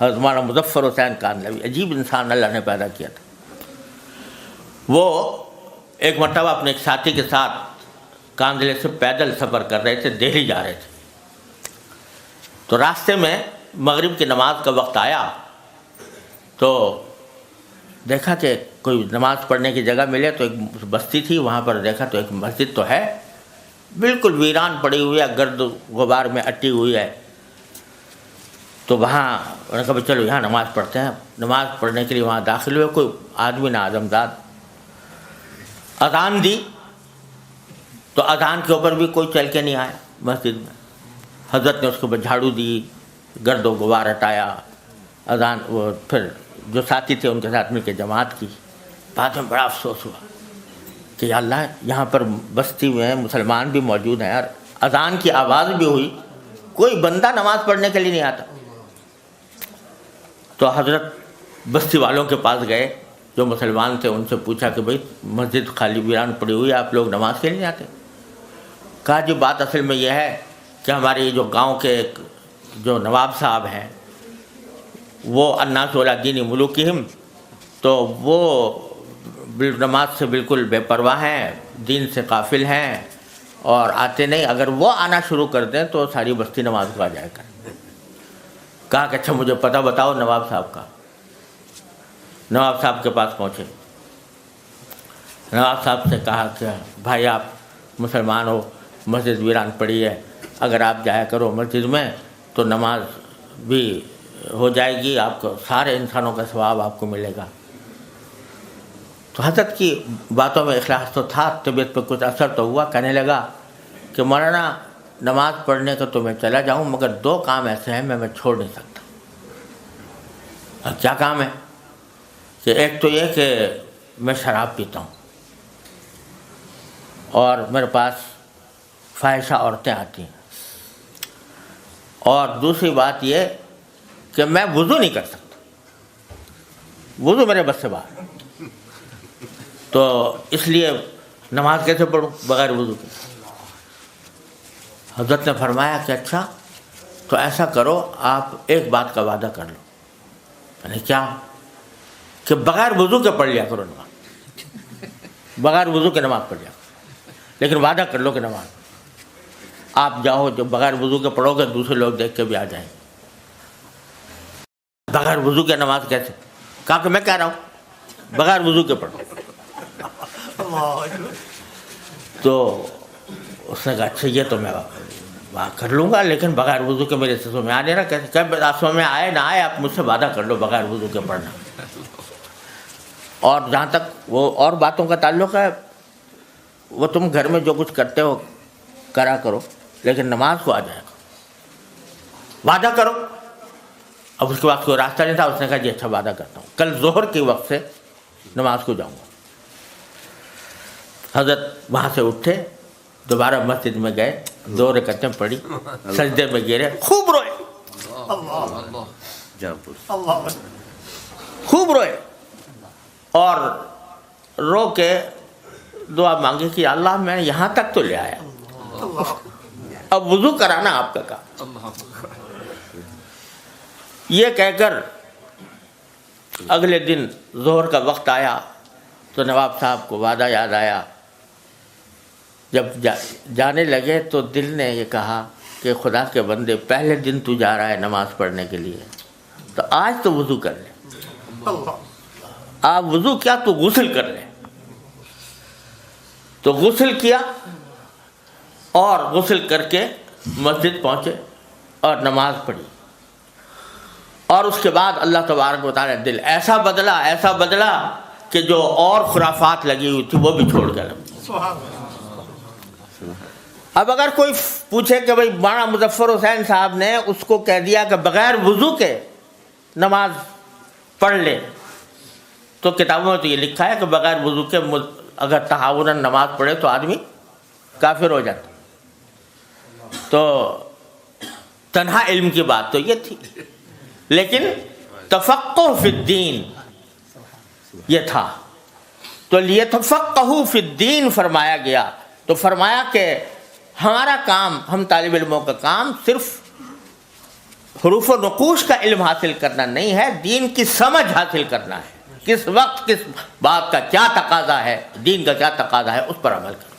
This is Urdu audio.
حضرت مولانا مظفر حسین کاندھلوی، عجیب انسان اللہ نے پیدا کیا تھا۔ وہ ایک مرتبہ اپنے ایک ساتھی کے ساتھ کاندھلے سے پیدل سفر کر رہے تھے، دہلی جا رہے تھے، تو راستے میں مغرب کی نماز کا وقت آیا تو دیکھا کہ کوئی نماز پڑھنے کی جگہ ملے، تو ایک بستی تھی وہاں پر دیکھا تو ایک مسجد تو ہے بالکل ویران پڑی ہوئی ہے، گرد غبار میں اٹی ہوئی ہے، تو وہاں انہوں نے کہا بھی چلو یہاں نماز پڑھتے ہیں۔ نماز پڑھنے کے لیے وہاں داخل ہوئے، کوئی آدمی نہ آدمزاد، اذان دی تو اذان کے اوپر بھی کوئی چل کے نہیں آیا مسجد میں۔ حضرت نے اس کے اوپر جھاڑو دی، گرد و غبار ہٹایا، اذان وہ پھر جو ساتھی تھے ان کے ساتھ مل کے جماعت کی۔ بعد میں بڑا افسوس ہوا کہ یا اللہ یہاں پر بستی میں مسلمان بھی موجود ہیں اور اذان کی آواز بھی ہوئی، کوئی بندہ نماز پڑھنے کے لیے نہیں آتا۔ تو حضرت بستی والوں کے پاس گئے جو مسلمان تھے، ان سے پوچھا کہ بھئی مسجد خالی ویران پڑی ہوئی ہے، آپ لوگ نماز کے لیے نہیں آتے؟ کہا جی بات اصل میں یہ ہے کہ ہمارے جو گاؤں کے جو نواب صاحب ہیں وہ الناس علی دین ملوکہم، تو وہ نماز سے بالکل بے پرواہ ہیں، دین سے غافل ہیں اور آتے نہیں، اگر وہ آنا شروع کر دیں تو ساری بستی نماز کو آ جائے گا۔ کہا کہ اچھا مجھے پتہ بتاؤ نواب صاحب کا۔ نواب صاحب کے پاس پہنچے، نواب صاحب سے کہا کہ بھائی آپ مسلمان ہو، مسجد ویران پڑی ہے، اگر آپ جایا کرو مسجد میں تو نماز بھی ہو جائے گی، آپ کو سارے انسانوں کا ثواب آپ کو ملے گا۔ تو حضرت کی باتوں میں اخلاص تو تھا، طبیعت پہ کچھ اثر تو ہوا، کہنے لگا کہ مولانا نماز پڑھنے کا تو میں چلا جاؤں مگر دو کام ایسے ہیں میں چھوڑ نہیں سکتا۔ اب کیا کام ہے؟ کہ ایک تو یہ کہ میں شراب پیتا ہوں اور میرے پاس فاحشہ عورتیں آتی ہیں، اور دوسری بات یہ کہ میں وضو نہیں کر سکتا، وضو میرے بس سے باہر، تو اس لیے نماز کیسے پڑھوں بغیر وضو کے؟ حضرت نے فرمایا کہ اچھا تو ایسا کرو، آپ ایک بات کا وعدہ کر لو۔ یعنی کیا؟ کہ بغیر وضو کے پڑھ لیا کرو نماز، بغیر وضو کے نماز پڑھ لیا کرو، لیکن وعدہ کر لو کہ نماز آپ جاؤ جو بغیر وضو کے پڑھو گے دوسرے لوگ دیکھ کے بھی آ جائیں گے۔ بغیر وضو کے نماز کیسے؟ کہا کہ میں کہہ رہا ہوں بغیر وضو کے پڑھو۔ تو اس نے کہا اچھا یہ تو میں کر لوں گا، لیکن بغیر وضو کے میرے سے میں آ نہیں رہا۔ کیسے؟ کہ سو میں آئے نہ آئے آپ مجھ سے وعدہ کر لو بغیر وضو کے پڑھنا۔ اور جہاں تک وہ اور باتوں کا تعلق ہے، وہ تم گھر میں جو کچھ کرتے ہو کرا کرو، لیکن نماز کو آ جائے گا، وعدہ کرو۔ اب اس کے بعد کوئی راستہ نہیں تھا، اس نے کہا جی اچھا وعدہ کرتا ہوں، کل ظہر کے وقت سے نماز کو جاؤں گا۔ حضرت وہاں سے اٹھے، دوبارہ مسجد میں گئے، 2 رکعتیں پڑھی، سجدے میں گرے، خوب روئے، خوب روئے، اور رو کے دعا مانگی کہ اللہ میں یہاں تک تو لے آیا، اب وضو کرانا آپ کا کام۔ یہ کہہ کر اگلے دن ظہر کا وقت آیا تو نواب صاحب کو وعدہ یاد آیا۔ جب جانے لگے تو دل نے یہ کہا کہ خدا کے بندے پہلے دن تو جا رہا ہے نماز پڑھنے کے لیے، تو آج تو وضو کر لے۔ آپ وضو کیا تو غسل کر لے۔ تو غسل کیا اور غسل کر کے مسجد پہنچے اور نماز پڑھی، اور اس کے بعد اللہ تبارک و تعالیٰ دل ایسا بدلا کہ جو اور خرافات لگی ہوئی تھی وہ بھی چھوڑ کر۔ اب اگر کوئی پوچھے کہ بھئی مولانا مظفر حسین صاحب نے اس کو کہہ دیا کہ بغیر وضو کے نماز پڑھ لے، تو کتابوں میں تو یہ لکھا ہے کہ بغیر وضو کے اگر تہاوناً نماز پڑھے تو آدمی کافر ہو جاتا۔ تو تنہا علم کی بات تو یہ تھی، لیکن تفقہ فی الدین یہ تھا، تو لیتفقہوا فی الدین فرمایا گیا۔ تو فرمایا کہ ہمارا کام، ہم طالب علموں کا کام صرف حروف و نقوش کا علم حاصل کرنا نہیں ہے، دین کی سمجھ حاصل کرنا ہے، کس وقت کس بات کا کیا تقاضا ہے، دین کا کیا تقاضا ہے، اس پر عمل کرنا۔